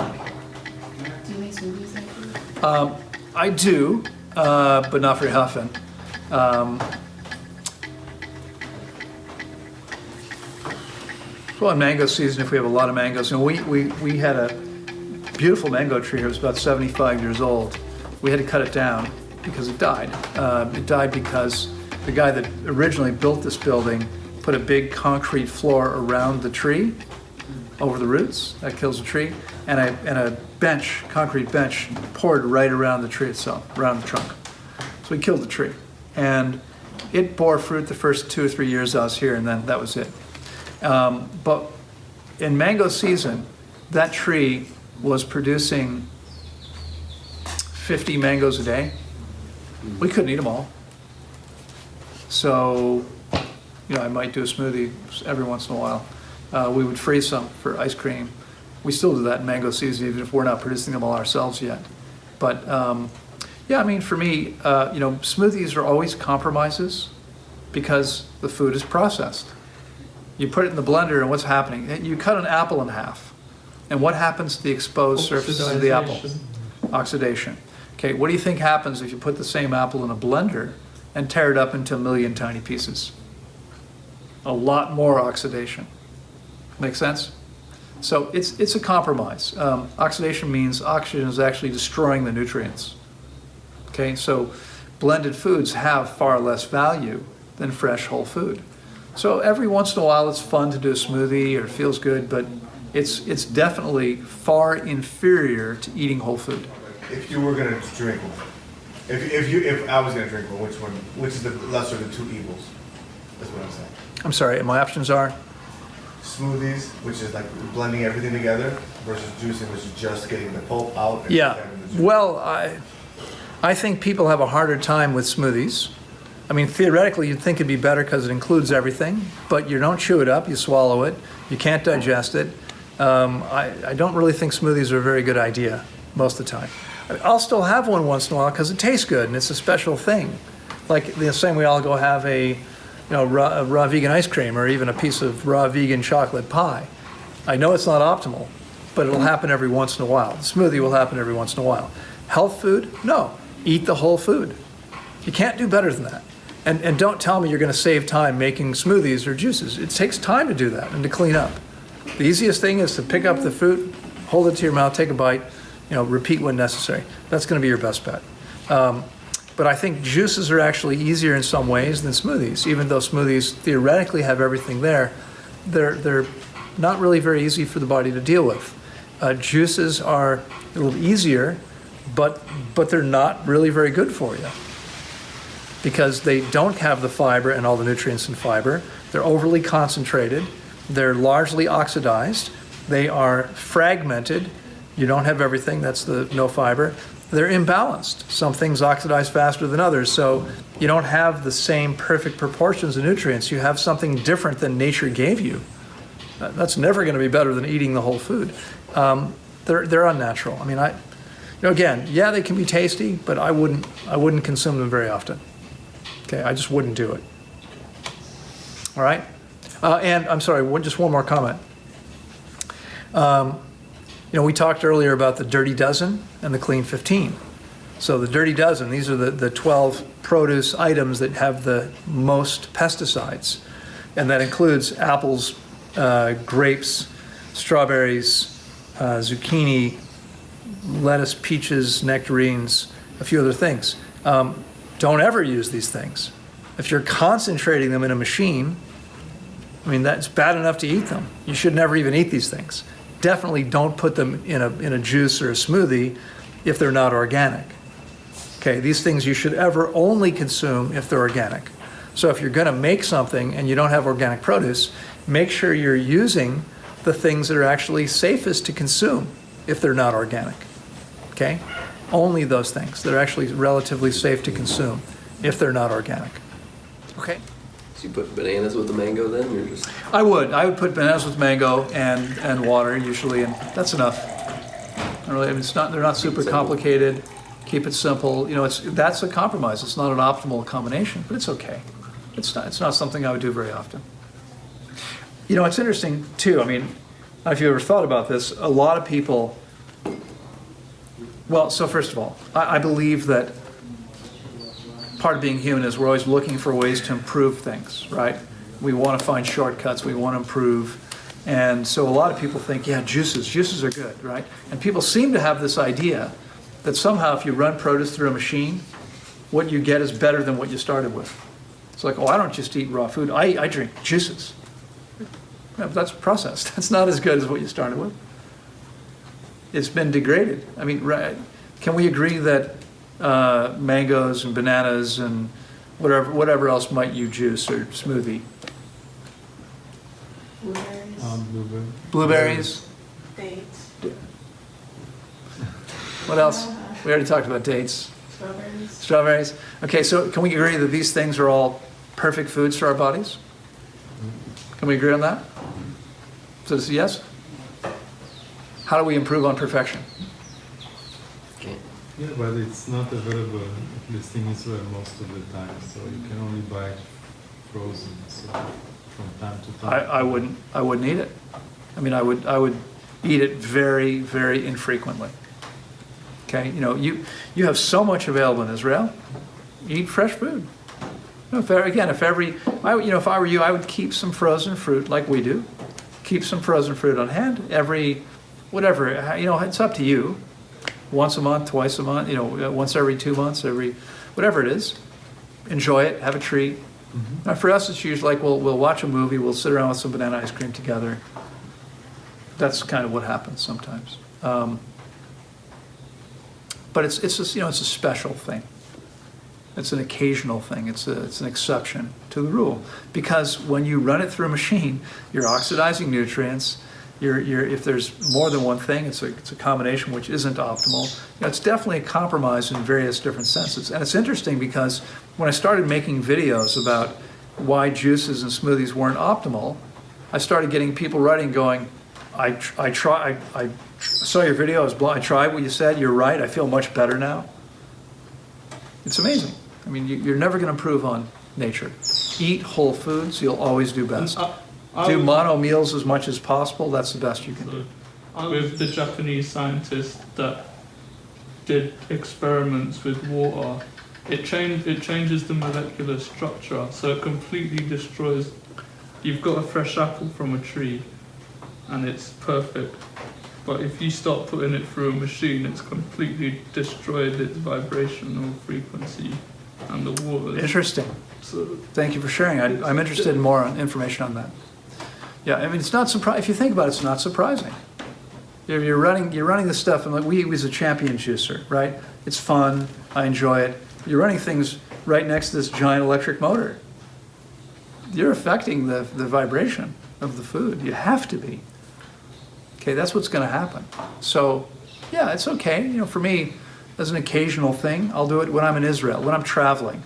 Do you make smoothies like this? I do, but not very often. Well, in mango season, if we have a lot of mangoes, we had a beautiful mango tree. It was about 75 years old. We had to cut it down because it died. It died because the guy that originally built this building put a big concrete floor around the tree over the roots. That kills the tree. And a bench, concrete bench, poured right around the tree itself, around the trunk. So we killed the tree. And it bore fruit the first 2 or 3 years I was here, and then that was it. But in mango season, that tree was producing 50 mangoes a day. We couldn't eat them all. So, I might do a smoothie every once in a while. We would freeze some for ice cream. We still do that in mango season, even if we're not producing them all ourselves yet. But for me, smoothies are always compromises because the food is processed. You put it in the blender, and what's happening? You cut an apple in half, and what happens to the exposed surfaces of the apple? Oxidation. Okay, what do you think happens if you put the same apple in a blender and tear it up into a million tiny pieces? A lot more oxidation. Make sense? So it's a compromise. Oxidation means oxygen is actually destroying the nutrients. Okay, so blended foods have far less value than fresh whole food. So every once in a while it's fun to do a smoothie or it feels good, but it's definitely far inferior to eating whole food. If you were gonna drink one, if I was gonna drink one, which is the lesser of the two evils? That's what I'm saying. I'm sorry, and my options are? Smoothies, which is like blending everything together, versus juicing, which is just getting the pulp out. And Yeah, having the juice. well, I think people have a harder time with smoothies. I mean, theoretically, you'd think it'd be better because it includes everything, but you don't chew it up, you swallow it, you can't digest it. I don't really think smoothies are a very good idea most of the time. I'll still have one once in a while because it tastes good and it's a special thing. Like the same way I'll go have a raw vegan ice cream or even a piece of raw vegan chocolate pie. I know it's not optimal, but it'll happen every once in a while. The smoothie will happen every once in a while. Health food? No. Eat the whole food. You can't do better than that. And don't tell me you're going to save time making smoothies or juices. It takes time to do that and to clean up. The easiest thing is to pick up the fruit, hold it to your mouth, take a bite, repeat when necessary. That's going to be your best bet. But I think juices are actually easier in some ways than smoothies. Even though smoothies theoretically have everything there, they're not really very easy for the body to deal with. Juices are a little easier, but they're not really very good for you because they don't have the fiber and all the nutrients in fiber. They're overly concentrated. They're largely oxidized. They are fragmented. You don't have everything. That's the no fiber. They're imbalanced. Some things oxidize faster than others, so you don't have the same perfect proportions of nutrients. You have something different than nature gave you. That's never going to be better than eating the whole food. They're unnatural. I mean, again, yeah, they can be tasty, but I wouldn't consume them very often. Okay, I just wouldn't do it. All right, and I'm sorry, just one more comment. We talked earlier about the Dirty Dozen and the Clean 15. So the Dirty Dozen, these are the 12 produce items that have the most pesticides. And that includes apples, grapes, strawberries, zucchini, lettuce, peaches, nectarines, a few other things. Don't ever use these things. If you're concentrating them in a machine, that's bad enough to eat them. You should never even eat these things. Definitely don't put them in a juice or a smoothie if they're not organic. Okay, these things you should ever only consume if they're organic. So if you're gonna make something and you don't have organic produce, make sure you're using the things that are actually safest to consume if they're not organic, okay? Only those things that are actually relatively safe to consume if they're not organic, okay? So you put bananas with the mango then? You're just... I would put bananas with mango and water usually, and that's enough. They're not super complicated. Keep it simple. That's a compromise. It's not an optimal combination, but it's okay. It's not something I would do very often. It's interesting too. I don't know if you ever thought about this. A lot of people Well, so first of all, I believe that part of being human is we're always looking for ways to improve things, right? We want to find shortcuts, we want to improve. And so a lot of people think, yeah, juices are good, right? And people seem to have this idea that somehow if you run produce through a machine, what you get is better than what you started with. It's like, oh, I don't just eat raw food, I drink juices. Yeah, but that's processed. That's not as good as what you started with. It's been degraded. I mean, right, can we agree that mangoes and bananas and whatever else might you juice or smoothie? Blueberries. Blueberries? Dates. What else? We already talked about dates. Strawberries. Strawberries. Okay, so can we agree that these things are all perfect foods for our bodies? Can we agree on that? So this is yes? How do we improve on perfection? Okay. Yeah, but it's not available, at least in Israel, most of the time. So you can only buy frozen. So from time to time. I wouldn't eat it. I mean, I would eat it very, very infrequently. Okay, you know, you have so much available in Israel. Eat fresh food. You know, if I were you, I would keep some frozen fruit like we do. Keep some frozen fruit on hand whatever, you know, it's up to you. Once a month, twice a month, you know, once every 2 months, whatever it is. Enjoy it, have a treat. Mm-hmm. Now for us, it's usually like we'll watch a movie, we'll sit around with some banana ice cream together. That's kind of what happens sometimes. But it's just, you know, it's a special thing. It's an occasional thing. It's an exception to the rule. Because when you run it through a machine, you're oxidizing nutrients. If there's more than one thing, it's a combination which isn't optimal. You know, it's definitely a compromise in various different senses. And it's interesting because when I started making videos about why juices and smoothies weren't optimal, I started getting people writing going, I saw your video, I tried what you said, you're right, I feel much better now. It's amazing. I mean, you're never going to improve on nature. Eat whole foods, you'll always do best. Do mono meals as much as possible, that's the best you can do. With the Japanese scientists that did experiments with water, it changes the molecular structure, so it completely destroys. You've got a fresh apple from a tree, and it's perfect. But if you start putting it through a machine, it's completely destroyed its vibrational frequency and the water. Interesting. So, Thank you for sharing. I'm interested in more information on that. Yeah, I mean, it's not surprising. If you think about it, it's not surprising. You're running this stuff, and like we was a champion juicer, right? It's fun. I enjoy it. You're running things right next to this giant electric motor. You're affecting the vibration of the food. You have to be. Okay, that's what's going to happen. So, yeah, it's okay. You know, for me, as an occasional thing, I'll do it when I'm in Israel, when I'm traveling.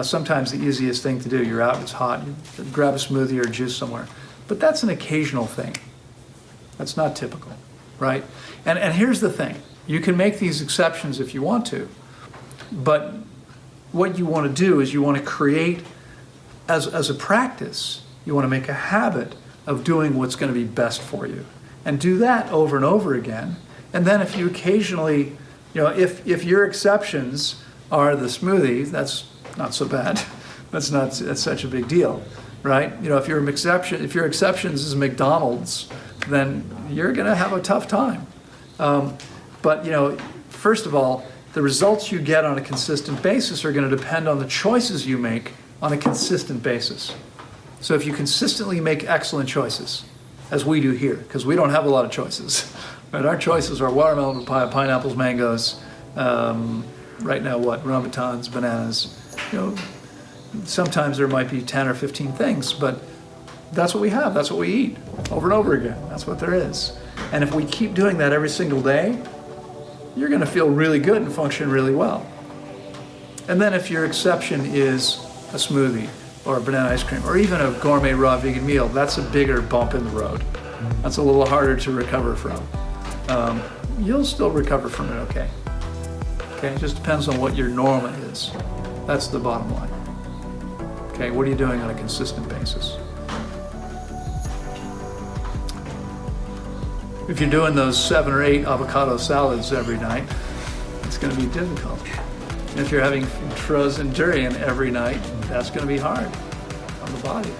Sometimes the easiest thing to do, you're out, it's hot, you grab a smoothie or juice somewhere. But that's an occasional thing. That's not typical, right? And here's the thing. You can make these exceptions if you want to, but what you want to do is you want to create, as a practice, you want to make a habit of doing what's going to be best for you. And do that over and over again. And then if you occasionally, you know, if your exceptions are the smoothies, that's not so bad. That's such a big deal, right? You know, if your exceptions is McDonald's, then you're going to have a tough time. But you know, first of all, the results you get on a consistent basis are going to depend on the choices you make on a consistent basis. So if you consistently make excellent choices, as we do here, because we don't have a lot of choices, right? Our choices are watermelon, papaya, pineapples, mangoes. Right now, rambutans, bananas. You know, sometimes there might be 10 or 15 things, but that's what we have. That's what we eat over and over again. That's what there is. And if we keep doing that every single day, you're going to feel really good and function really well. And then if your exception is a smoothie or a banana ice cream or even a gourmet raw vegan meal, that's a bigger bump in the road. That's a little harder to recover from. You'll still recover from it okay. Okay, it just depends on what your norm is. That's the bottom line. Okay, what are you doing on a consistent basis? If you're doing those 7 or 8 avocado salads every night, going to be difficult. And if you're having frozen durian every night, that's going to be hard on the body.